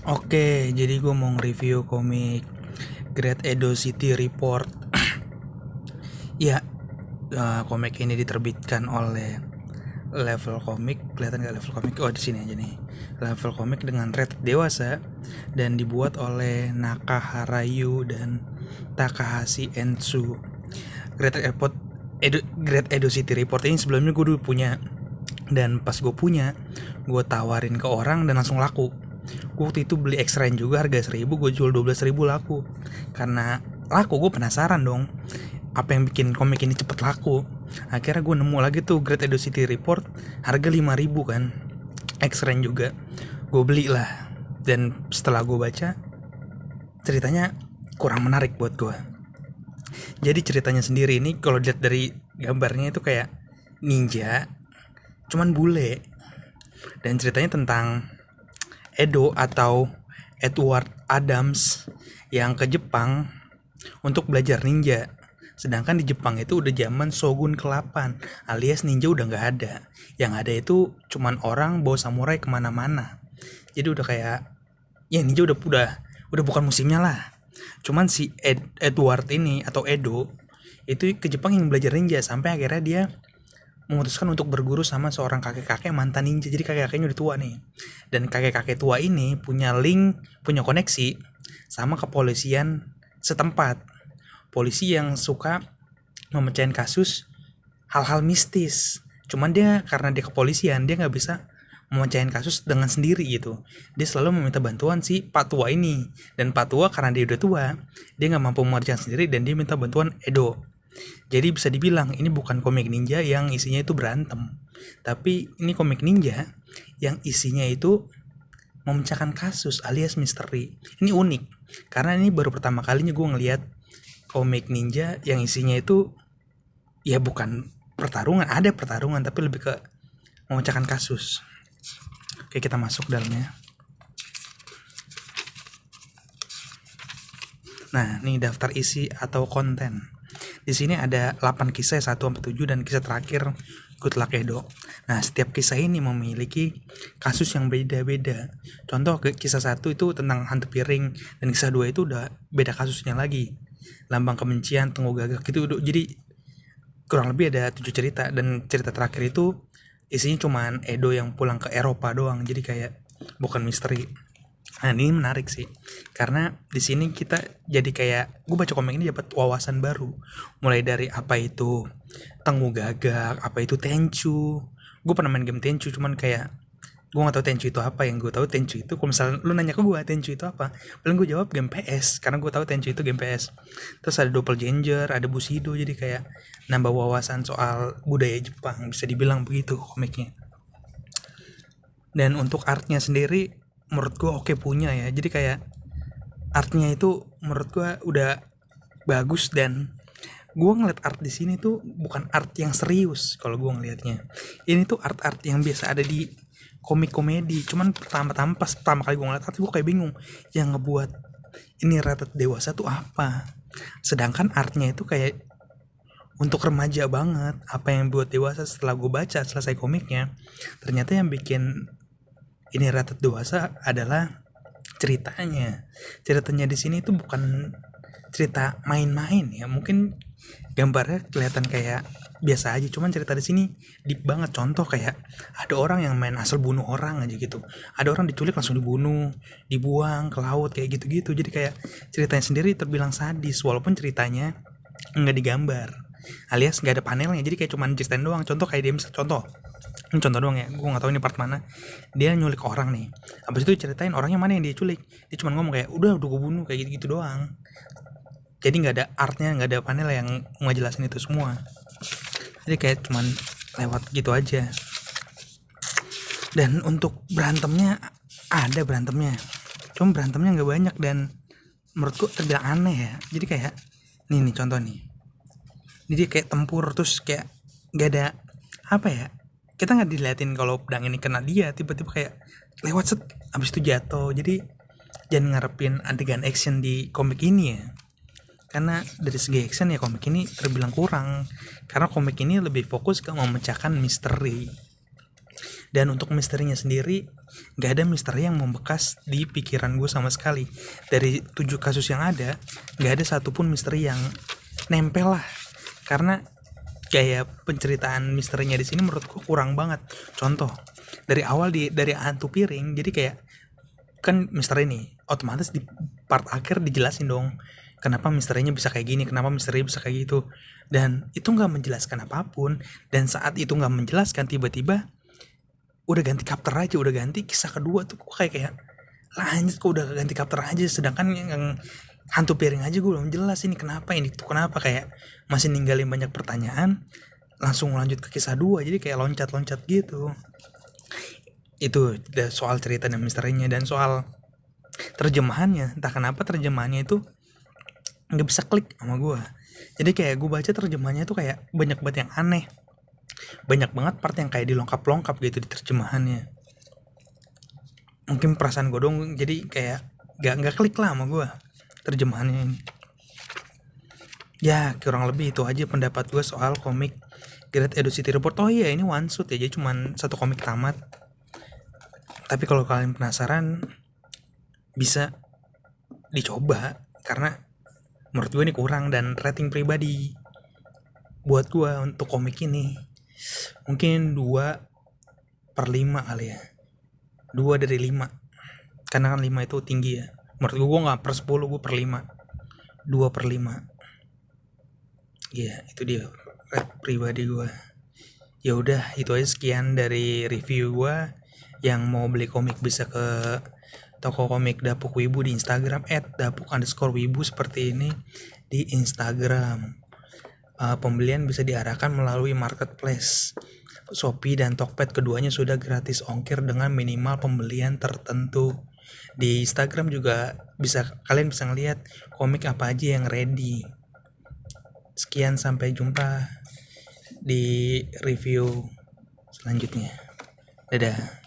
Oke, jadi gue mau nge-review komik Great Edo City Report. Ya, komik ini diterbitkan oleh Level Comic. Kelihatan gak Level Comic? Oh, di sini aja nih. Level Comic dengan rated dewasa dan dibuat oleh Nakaharayu dan Takahashi Ensu. Great Edo City Report ini sebelumnya gue dulu punya, dan pas gue punya, gue tawarin ke orang dan langsung laku. Gue waktu itu beli X-Rain juga harga 1000, gue jual 12.000 laku. Karena laku, gue penasaran dong apa yang bikin komik ini cepet laku. Akhirnya gue nemu lagi tuh Great Edo City Report, harga 5.000 kan, X-Rain juga. Gue beli lah, dan setelah gue baca, ceritanya kurang menarik buat gue. Jadi ceritanya sendiri ini kalau dilihat dari gambarnya itu kayak ninja, cuman bule. Dan ceritanya tentang Edo atau Edward Adams yang ke Jepang untuk belajar ninja. Sedangkan di Jepang itu udah zaman Shogun ke-8, alias ninja udah nggak ada. Yang ada itu cuman orang bawa samurai kemana-mana. Jadi udah kayak, ya ninja udah bukan musimnya lah. Cuman si Edward ini atau Edo itu ke Jepang yang belajar ninja, sampai akhirnya dia memutuskan untuk berguru sama seorang kakek-kakek mantan ninja. Jadi kakek-kakeknya udah tua nih, dan kakek-kakek tua ini punya link, punya koneksi sama kepolisian setempat, polisi yang suka memecahin kasus hal-hal mistis. Cuman dia, karena dia kepolisian, dia nggak bisa memecahin kasus dengan sendiri gitu. Dia selalu meminta bantuan si Pak Tua ini. Dan Pak Tua karena dia udah tua, dia nggak mampu mengerjakan sendiri dan dia minta bantuan Edo. Jadi bisa dibilang ini bukan komik ninja yang isinya itu berantem, tapi ini komik ninja yang isinya itu memecahkan kasus alias misteri. Ini unik karena ini baru pertama kalinya gue ngelihat komik ninja yang isinya itu ya bukan pertarungan, ada pertarungan tapi lebih ke memecahkan kasus. Oke, kita masuk dalamnya. Nah, ini daftar isi atau konten. Di sini ada 8 kisah, 1 sampai 7, dan kisah terakhir Good Luck Edo. Nah, setiap kisah ini memiliki kasus yang beda-beda. Contoh kisah 1 itu tentang hantu piring, dan kisah 2 itu udah beda kasusnya lagi. Lambang kebencian, tunggu gagak gitu. Jadi kurang lebih ada 7 cerita, dan cerita terakhir itu isinya cuman Edo yang pulang ke Eropa doang. Jadi kayak bukan misteri. Nah, ini menarik sih, karena di sini kita jadi kayak, gue baca komik ini dapat wawasan baru, mulai dari apa itu tenggu gagak, apa itu tenchu. Gue pernah main game tenchu, cuman kayak gue nggak tahu tenchu itu apa. Yang gue tahu tenchu itu, kalau misalnya lu nanya ke gue tenchu itu apa, paling gue jawab game PS, karena gue tahu tenchu itu game PS. Terus ada doppelganger, ada bushido, jadi kayak nambah wawasan soal budaya Jepang, bisa dibilang begitu komiknya. Dan untuk artnya sendiri menurut gue oke punya ya. Jadi kayak artnya itu menurut gue udah bagus, dan gue ngeliat art di sini tuh bukan art yang serius. Kalau gue ngelihatnya, ini tuh art-art yang biasa ada di komik komedi. Cuman pertama kali gue ngeliat art, gue kayak bingung yang ngebuat ini rated dewasa tuh apa. Sedangkan artnya itu kayak untuk remaja banget. Apa yang buat dewasa? Setelah gue baca selesai komiknya, ternyata yang bikin ini rated dewasa adalah ceritanya. Ceritanya di sini tuh bukan cerita main-main ya. Mungkin gambarnya kelihatan kayak biasa aja, cuman cerita di sini deep banget. Contoh kayak ada orang yang main asal bunuh orang aja gitu. Ada orang diculik langsung dibunuh, dibuang ke laut kayak gitu-gitu. Jadi kayak ceritanya sendiri terbilang sadis walaupun ceritanya nggak digambar, alias nggak ada panelnya. Jadi kayak cuman ceritain doang. Contoh kayak dia, misal contoh, ini contoh doang ya, gue nggak tahu ini part mana. Dia nyulik orang nih, habis itu ceritain orangnya mana yang dia culik. Dia cuma ngomong kayak udah gue bunuh, kayak gitu, gitu doang. Jadi nggak ada artnya, nggak ada panel yang ngejelasin itu semua. Jadi kayak cuman lewat gitu aja. Dan untuk berantemnya, ada berantemnya, cuma berantemnya nggak banyak dan menurutku terbilang aneh ya. Jadi kayak nih contoh nih, jadi kayak tempur terus kayak nggak ada apa ya, kita nggak diliatin kalau pedang ini kena dia, tiba-tiba kayak lewat set abis itu jatuh. Jadi jangan ngarepin adegan action di komik ini ya, karena dari segi action ya komik ini terbilang kurang, karena komik ini lebih fokus ke memecahkan misteri. Dan untuk misterinya sendiri, gak ada misteri yang membekas di pikiran gue sama sekali. Dari 7 kasus yang ada, gak ada satupun misteri yang nempel lah. Karena kayak penceritaan misterinya di sini menurut gue kurang banget. Contoh, dari awal dari hantu piring, jadi kayak kan misteri nih, otomatis di part akhir dijelasin dong kenapa misterinya bisa kayak gini, kenapa misteri bisa kayak gitu. Dan itu nggak menjelaskan apapun. Dan saat itu nggak menjelaskan, tiba-tiba udah ganti chapter aja, udah ganti kisah kedua tuh kayak lanjut kok udah ganti chapter aja, sedangkan yang hantu piring aja gue belum jelas ini kenapa, ini tuh kenapa, kayak masih ninggalin banyak pertanyaan, langsung lanjut ke kisah 2, jadi kayak loncat-loncat gitu. Itu soal cerita dan misterinya. Dan soal terjemahannya, entah kenapa terjemahannya itu nggak bisa klik sama gue. Jadi kayak gue baca terjemahannya tuh kayak banyak banget yang aneh, banyak banget part yang kayak dilongkap-longkap gitu di terjemahannya. Mungkin perasaan gue dong, jadi kayak nggak klik lah sama gue terjemahannya ini. Ya kurang lebih itu aja pendapat gue soal komik Great Edo City Report. Oh iya, ini one shot ya, jadi cuman satu komik tamat. Tapi kalau kalian penasaran, bisa dicoba, karena menurut gue ini kurang. Dan rating pribadi buat gue untuk komik ini mungkin 2/5 kali ya, 2 dari 5, karena kan 5 itu tinggi ya. Menurut gue gak per 10, gue per 5, 2/5. Ya itu dia rate pribadi gue. Ya udah, itu aja, sekian dari review gue. Yang mau beli komik bisa ke toko komik Dapuk Wibu di Instagram @dapuk_wibu seperti ini di Instagram. Pembelian bisa diarahkan melalui marketplace Shopee dan Tokped, keduanya sudah gratis ongkir dengan minimal pembelian tertentu. Di Instagram juga kalian bisa ngeliat komik apa aja yang ready. Sekian, sampai jumpa di review selanjutnya. Dadah.